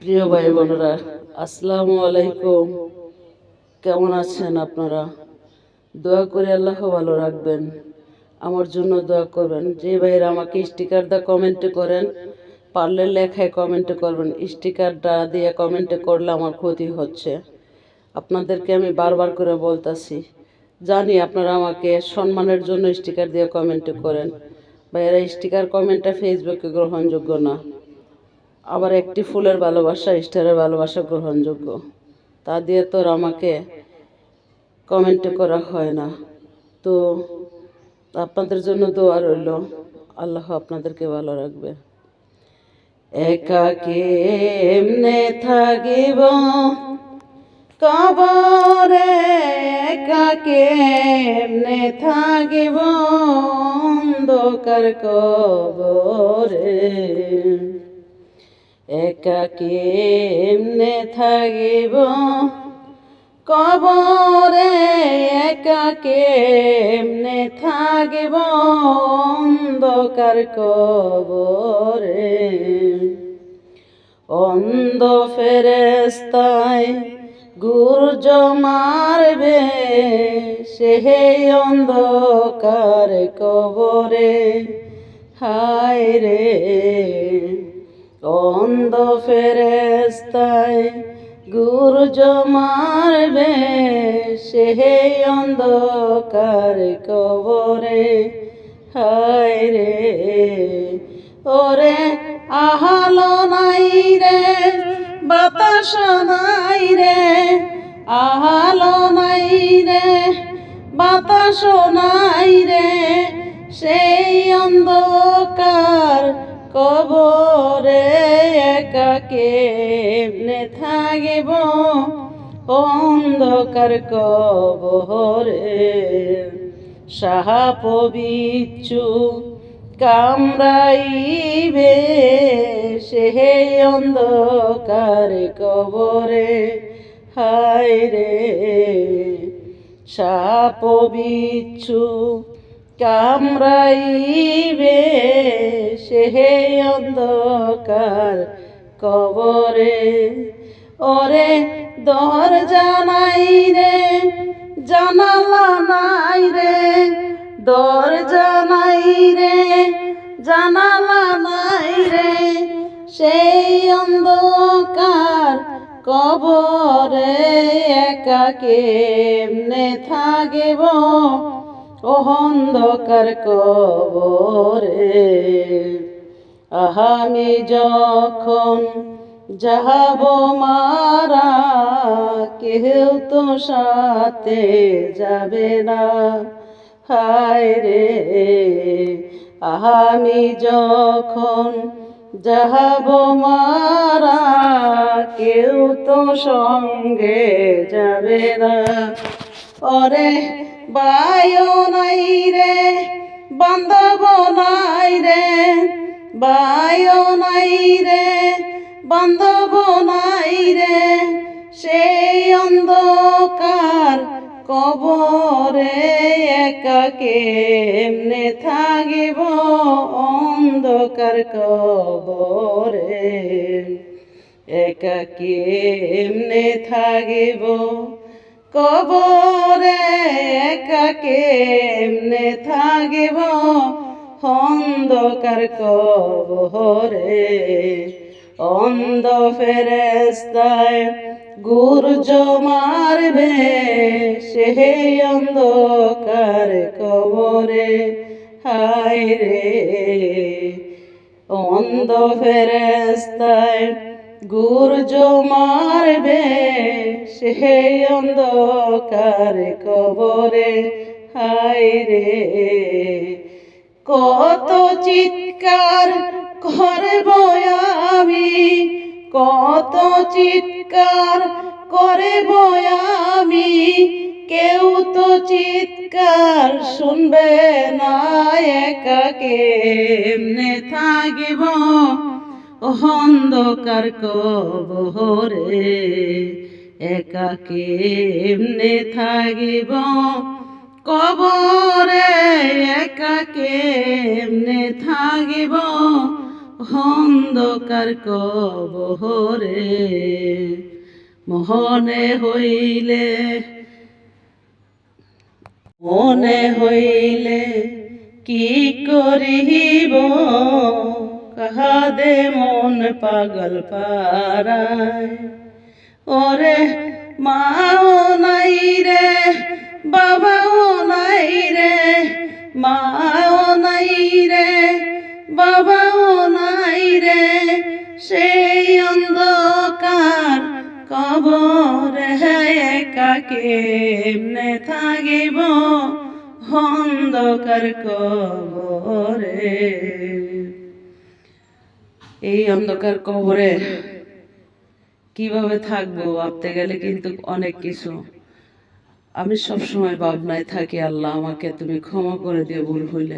প্রিয় ভাই বোনেরা, আসসালামু আলাইকুম। কেমন আছেন আপনারা? দোয়া করে আল্লাহ ভালো রাখবেন। আমার জন্য দোয়া করবেন। যে ভাইয়েরা আমাকে স্টিকার দা কমেন্টে করেন, পারলে লেখায় কমেন্টে করবেন। স্টিকারটা দিয়ে কমেন্টে করলে আমার ক্ষতি হচ্ছে। আপনাদেরকে আমি বারবার করে বলতাছি, জানি আপনারা আমাকে সম্মানের জন্য স্টিকার দিয়ে কমেন্টে করেন। ভাইয়েরা, স্টিকার কমেন্টটা ফেসবুকে গ্রহণযোগ্য না। আবার একটি ফুলের ভালোবাসা, স্টারের ভালোবাসা গ্রহণযোগ্য। তা দিয়ে তো আমাকে কমেন্ট করা হয় না। তো আপনাদের জন্য দোয়া রইল, আল্লাহ আপনাদেরকে ভালো রাখবে। একা কেমনে থাকিব কবরে, একা কেমনে থাকিব অন্ধকার কবরে, একা কেমনে থাকিব কবরে, একা কেমনে থাকিব অন্ধকার কবরে। অন্ধ ফেরেশতায় গুর্জ মারবে, সেই অন্ধকার কবরে। হায় রে, অন্ধ ফেরেশতায় গুর্জ মারবে, সেই অন্ধকার কবরে। হায় রে, ওরে আহালো নাই রে, বাতাস নাই রে, আহালো নাই রে, বাতাস নাই রে, সেই অন্ধকার কবরে। একা কেমনে থাকিব অন্ধকার কবরে। সাপ বিচ্ছু কামড়াইবে, সেই অন্ধকার কবরে। হায় রে, সাপ বিচ্ছু কামড়াইবে, সেই অন্ধকার কবরে। ওরে দরজা নাই রে, জানালা নাই রে, দরজা নাই রে, জানালা নাই রে, সেই অন্ধকার কবরে। একা কেমনে থাকিব অন্ধকার কবরে। আমি যখন যাব মারা, কেউ তো সাথে যাবে না। হায় রে, আমি যখন যাব মারা, কেউ তো সঙ্গে যাবে না। ওরে বায়ো নাই রে, বান্ধব নাই রে, বায়ো নাই রে, বান্ধব নাই রে, সেই অন্ধকার কবরে। একা কেমনে থাকিব অন্ধকার কবরে, একা কেমনে থাকিব কবরে, একা কেমনে থাকিব অন্ধকার কবরে। অন্ধ ফেরেশতায় গুর্জ মারবে, সেই অন্ধকার কবরে। হায় রে, অন্ধ ফেরেশতায় গুর্জ মারবে, সেই অন্ধকার কবরে। হায় রে, কত চিৎকার করব আমি, কত চিৎকার করব আমি, কেউ তো চিৎকার শুনবে না। একা কেমনে থাকিব অন্ধকার কবরে, একা কেমনে থাকিব কবরে, একা কেমনে থাকিব অন্ধকার কবরে মনে হইলে কি করিব, কাহাদে মন পাগল পারায়। ওরে মাও নাই রে, বাবাও নাই রে, মাও নাই রে, বাবাও নাই রে, সেই অন্ধকার কবরে একা কেমনে থাকিব, অন্ধকার কবরে। এই অন্ধকার কবরে কিভাবে থাকবো ভাবতে গেলে কিন্তু অনেক কিছু। আমি সবসময় ভাবনায় থাকি, আল্লাহ আমাকে তুমি ক্ষমা করে দিও ভুল হইলে।